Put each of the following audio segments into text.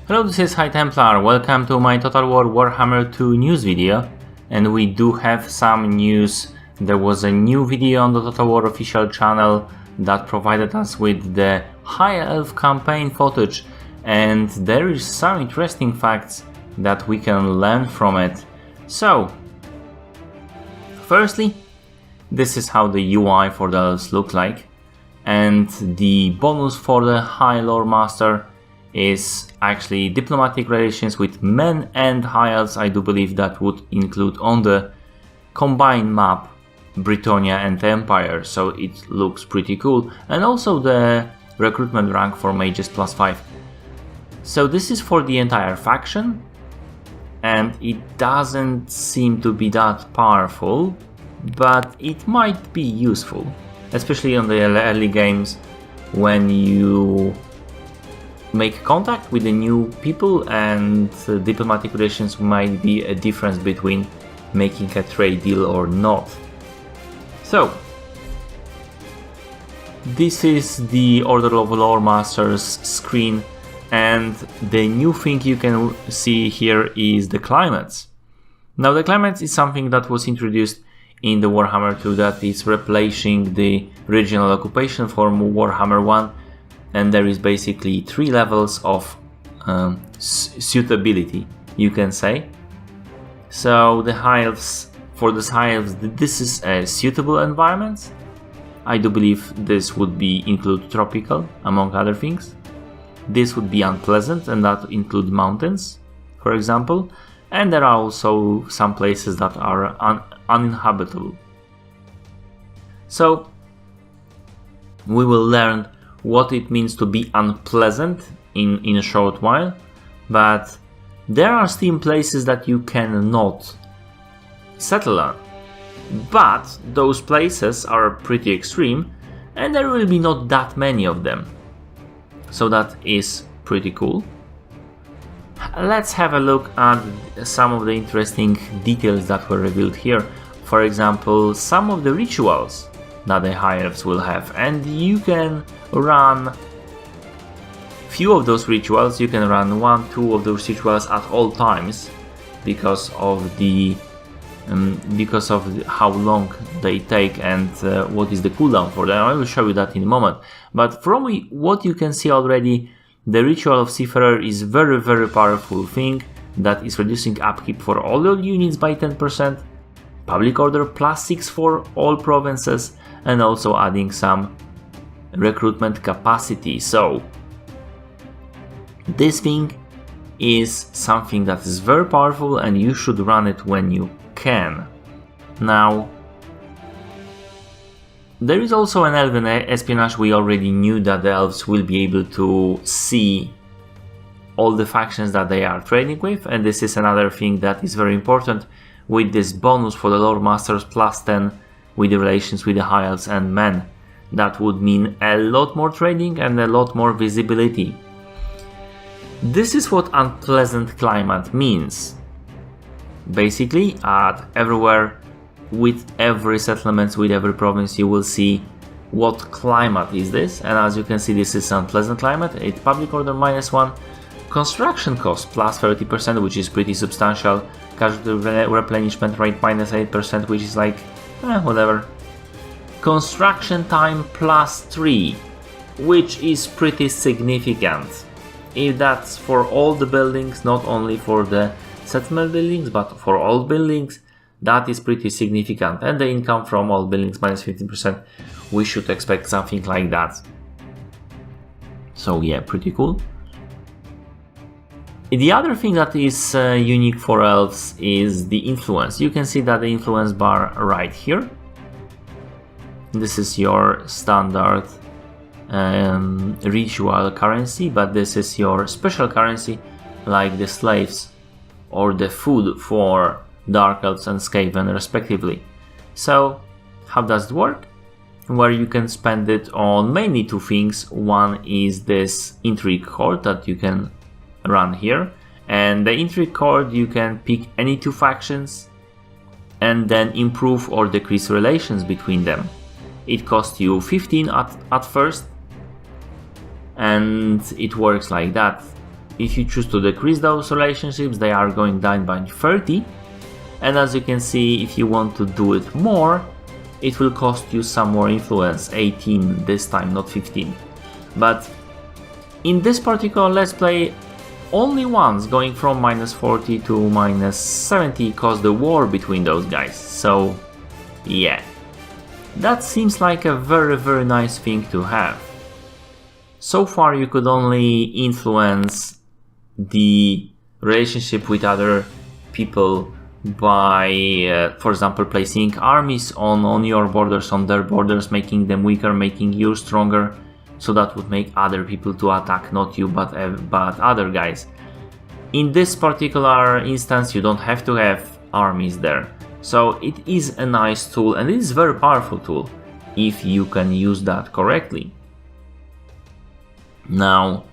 Hello, this is High Templar. Welcome to my Total War Warhammer 2 news video. And we do have some news. There was a new video on the Total War official channel that provided us with the High Elf Campaign footage. And there is some interesting facts that we can learn from it. So, firstly, this is how the UI for the elves look like. And the bonus for the High Lore Master is actually diplomatic relations with men and high elves. I do believe that would include on the combined map Britannia and the Empire, so it looks pretty cool. And also the recruitment rank for mages +5. So this is for the entire faction, and it doesn't seem to be that powerful, but it might be useful, especially on the early games when you make contact with the new people, and diplomatic relations might be a difference between making a trade deal or not. So, this is the Order of Lore Masters screen, and the new thing you can see here is the climates. Now, the climates is something that was introduced in the Warhammer 2 that is replacing the regional occupation from Warhammer 1. And there is basically 3 levels of suitability, you can say. So the high elves, for the high elves, this is a suitable environment. I do believe this would include tropical, among other things. This would be unpleasant, and that include mountains, for example. And there are also some places that are uninhabitable. So we will learn what it means to be unpleasant in a short while, but there are still places that you cannot settle on. But those places are pretty extreme, and there will be not that many of them. So that is pretty cool. Let's have a look at some of the interesting details that were revealed here. For example, some of the rituals that the high elves will have, and you can run few of those rituals. You can run 1-2 of those rituals at all times because of how long they take and what is the cooldown for them. I will show you that in a moment. But from what you can see already, the Ritual of Seafarer is very powerful thing that is reducing upkeep for all your units by 10%, public order +6 for all provinces, and also adding some recruitment capacity. So this thing is something that is very powerful, and you should run it when you can. Now, there is also an elven espionage. We already knew that the elves will be able to see all the factions that they are trading with, and this is another thing that is very important with this bonus for the Lore Masters +10 with the relations with the high elves and men. That would mean a lot more trading and a lot more visibility. This is what unpleasant climate means. Basically, everywhere, with every settlement, with every province, you will see what climate is this. And as you can see, this is unpleasant climate. It's public order -1, construction cost +30%, which is pretty substantial. Casualty replenishment rate -8%, which is like whatever. Construction time +3, which is pretty significant. If that's for all the buildings, not only for the settlement buildings, but for all buildings, that is pretty significant. And the income from all buildings -15%, we should expect something like that. So yeah, pretty cool. The other thing that is unique for elves is the influence. You can see that the influence bar right here. This is your standard ritual currency, but this is your special currency, like the slaves or the food for Dark Elves and Skaven respectively. So how does it work? Where you can spend it on mainly 2 things. One is this intrigue cord that you can run here, and the intrigue cord you can pick any 2 factions and then improve or decrease relations between them. It costs you 15 at first, and it works like that. if you choose to decrease those relationships, they are going down by 30. And as you can see, if you want to do it more, it will cost you some more influence, 18 this time, not 15. But in this particular Let's Play, only once going from -40 to -70 caused the war between those guys. So yeah, that seems like a very nice thing to have. So far you could only influence the relationship with other people by, for example, placing armies on your borders, on their borders, making them weaker, making you stronger. So that would make other people to attack, not you, but other guys. In this particular instance, you don't have to have armies there. So it is a nice tool, and it is a very powerful tool if you can use that correctly. Now,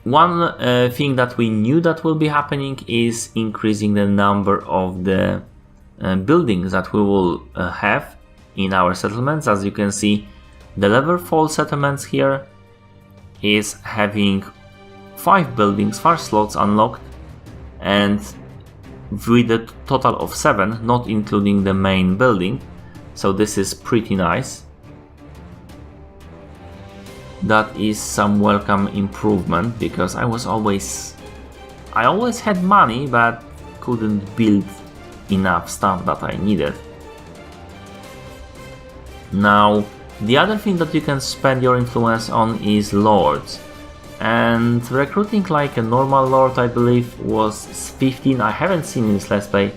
one thing that we knew that will be happening is increasing the number of the buildings that we will have in our settlements. As you can see, the level 4 settlements here is having 5 buildings, 5 slots unlocked, and with a total of 7, not including the main building. So this is pretty nice. That is some welcome improvement, because I always had money but couldn't build enough stuff that I needed. Now, the other thing that you can spend your influence on is lords. And recruiting like a normal lord, I believe, was 15. I haven't seen in this Let's Play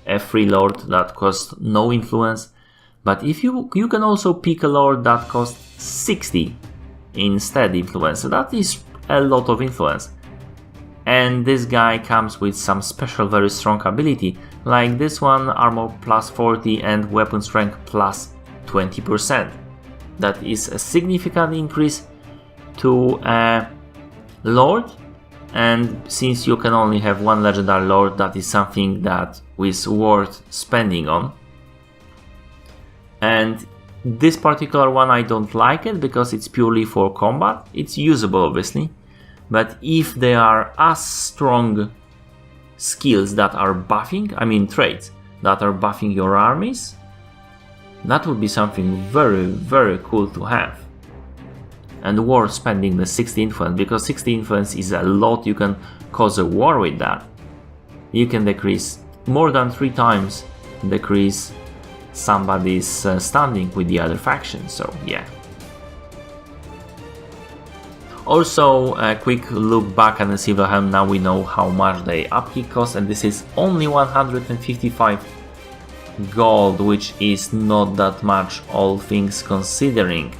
a free lord that costs no influence. But if you can also pick a lord that costs 60 instead influence. So that is a lot of influence. And this guy comes with some special very strong ability, like this one, armor plus 40 and weapon strength plus 20%. That is a significant increase to a lord, and since you can only have one legendary lord, that is something that is worth spending on. And this particular one, I don't like it because it's purely for combat. It's usable obviously, but if there are as strong skills that are buffing, I mean traits that are buffing your armies, that would be something very cool to have. And worth spending the 60 influence, because 60 influence is a lot. You can cause a war with that. You can decrease more than 3 times, decrease somebody's standing with the other faction, so yeah. Also, a quick look back at the Silver Helm. Now we know how much the upkeep costs, and this is only 155 gold, which is not that much, all things considering,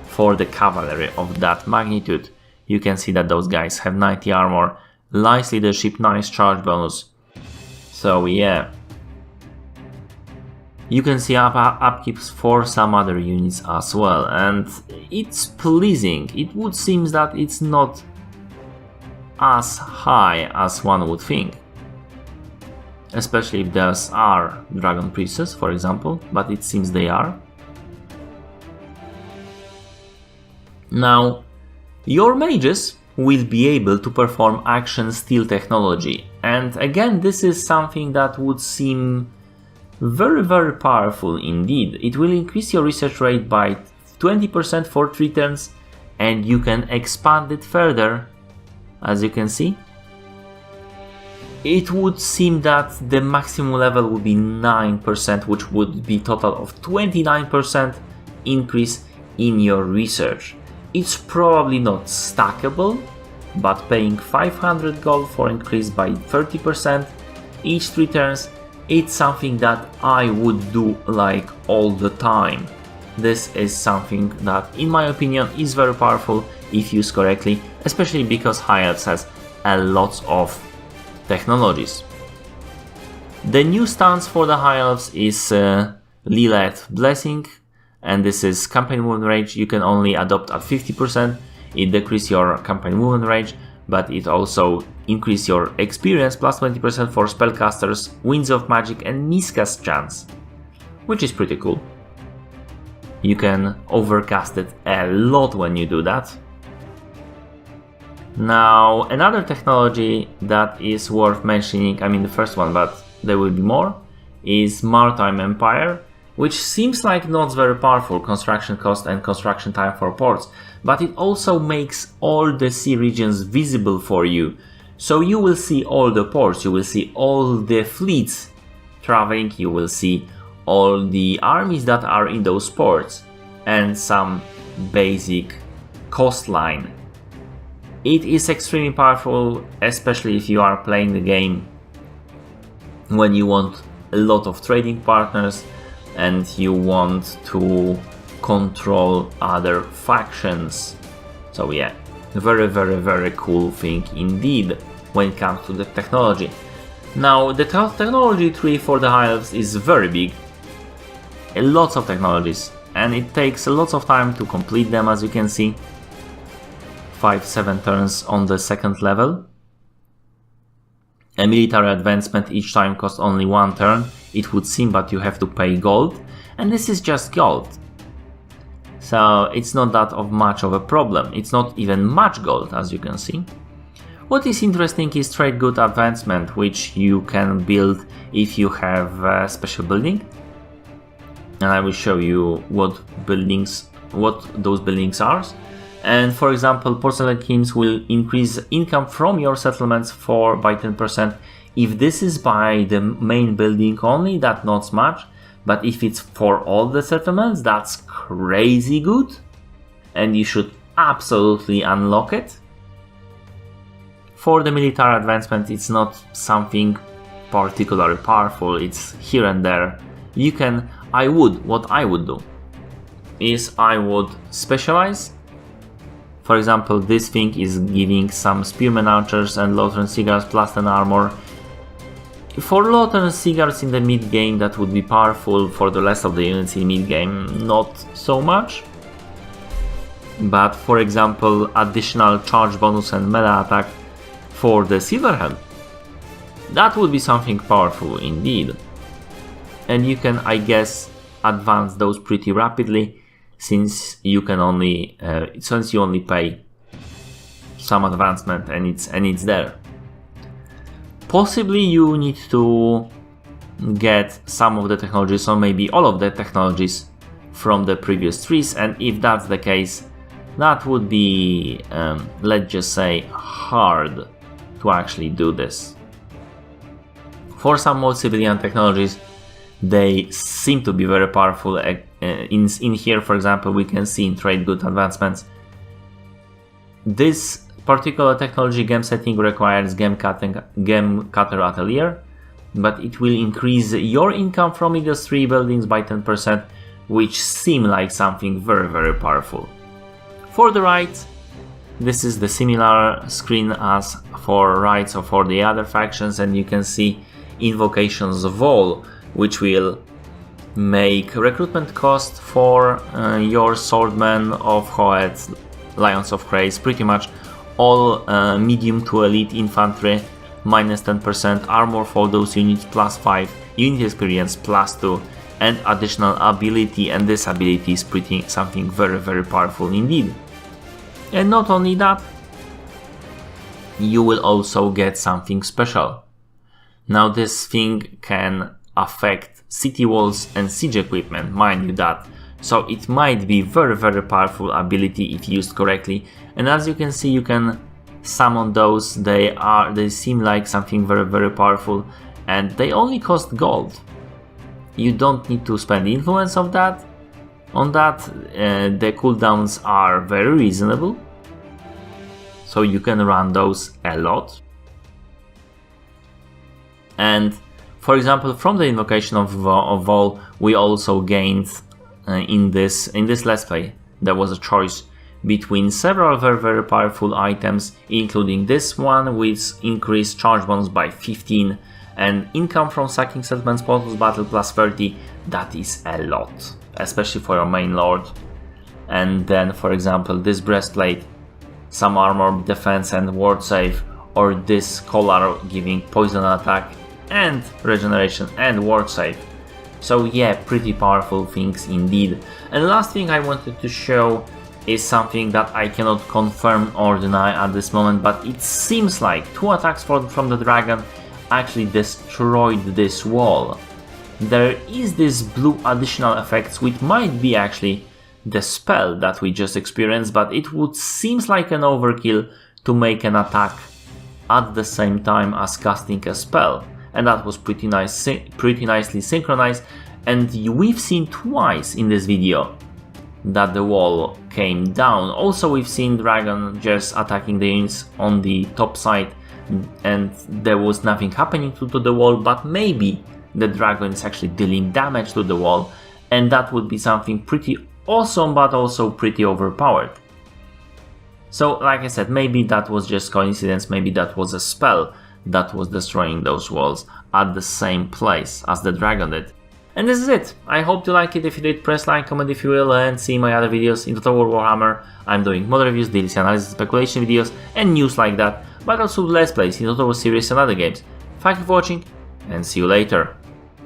for the cavalry of that magnitude. You can see that those guys have 90 armor, nice leadership, nice charge bonus. So yeah. You can see upkeeps for some other units as well, and it's pleasing. It would seem that it's not as high as one would think, especially if those are dragon priestess, for example, but it seems they are. Now, your mages will be able to perform action steal technology, and again, this is something that would seem very powerful indeed. It will increase your research rate by 20% for 3 turns, and you can expand it further. As you can see, it would seem that the maximum level would be 9%, which would be total of 29% increase in your research. It's probably not stackable, but paying 500 gold for increase by 30% each 3 turns, it's something that I would do like all the time. This is something that, in my opinion, is very powerful if used correctly, especially because High Elves has a lot of technologies. The new stance for the High Elves is Lilith Blessing, and this is campaign movement range. You can only adopt at 50%. It decreases your campaign movement range, but it also increases your experience plus 20% for spellcasters, winds of magic and miscast chance, which is pretty cool. You can overcast it a lot when you do that. Now, another technology that is worth mentioning, I mean the first one, but there will be more, is Maritime Empire, which seems like not very powerful construction cost and construction time for ports, but it also makes all the sea regions visible for you. So you will see all the ports, you will see all the fleets traveling, you will see all the armies that are in those ports, and some basic coastline. It is extremely powerful, especially if you are playing the game when you want a lot of trading partners and you want to control other factions. So yeah, very cool thing indeed when it comes to the technology. Now the technology tree for the High Elves is very big, lots of technologies, and it takes a lot of time to complete them, as you can see. 5-7 turns on the second level. A military advancement each time costs only 1 turn, it would seem, but you have to pay gold, and this is just gold. So it's not that of much of a problem, it's not even much gold, as you can see. What is interesting is trade good advancement, which you can build if you have a special building. And I will show you what those buildings are. And for example, porcelain kilns will increase income from your settlements by 10%. If this is by the main building only, that's not much. But if it's for all the settlements, that's crazy good. And you should absolutely unlock it. For the military advancement, it's not something particularly powerful, it's here and there. What I would do is I would specialize. For example, this thing is giving some spearman archers and Lothran Seaguars plus 10 armor. For Lothran Seaguars in the mid game, that would be powerful. For the rest of the units in mid game, not so much. But for example, additional charge bonus and melee attack for the Silverhand, that would be something powerful indeed. And you can, I guess, advance those pretty rapidly, since you only pay some advancement and it's there. Possibly you need to get some of the technologies, or maybe all of the technologies from the previous trees, and if that's the case, that would be, let's just say, hard to actually do this. For some more civilian technologies, they seem to be very powerful. In here, for example, we can see in trade good advancements. This particular technology game setting requires game cutter atelier, but it will increase your income from industry buildings by 10%, which seem like something very powerful. For the right, this is the similar screen as for rights or for the other factions, and you can see invocations of all, which will make recruitment cost for your swordmen of Hoet, Lions of Craze, pretty much all medium to elite infantry, minus 10% armor for those units, plus 5 unit experience, plus 2, and additional ability, and this ability is something very powerful indeed. And not only that, you will also get something special. Now this thing can affect city walls and siege equipment, mind you that. So it might be very powerful ability if used correctly. And as you can see, you can summon those. They seem like something very powerful, and they only cost gold. You don't need to spend the influence of that. On that, the cooldowns are very reasonable, so you can run those a lot. And for example, from the invocation of Vol, we also gained in this let's play, there was a choice between several very powerful items, including this one with increased charge bonus by 15 and income from sacking settlements post battle plus 30. That is a lot, especially for your main lord. And then, for example, this breastplate, some armor, defense and ward save, or this collar giving poison attack and regeneration and ward save. So yeah, pretty powerful things indeed. And the last thing I wanted to show is something that I cannot confirm or deny at this moment, but it seems like 2 attacks from the dragon actually destroyed this wall. There is this blue additional effects, which might be actually the spell that we just experienced, but it would seems like an overkill to make an attack at the same time as casting a spell, and that was pretty nicely synchronized. And we've seen twice in this video that the wall came down. Also, we've seen dragon just attacking the units on the top side, and there was nothing happening to the wall, but maybe the dragon is actually dealing damage to the wall, and that would be something pretty awesome, but also pretty overpowered. So, like I said, maybe that was just coincidence, maybe that was a spell that was destroying those walls at the same place as the dragon did. And this is it. I hope you like it. If you did, press like, comment if you will, and see my other videos in Total War Warhammer. I'm doing mod reviews, DLC analysis, speculation videos, and news like that, but also let's plays in Total War series and other games. Thank you for watching, and see you later.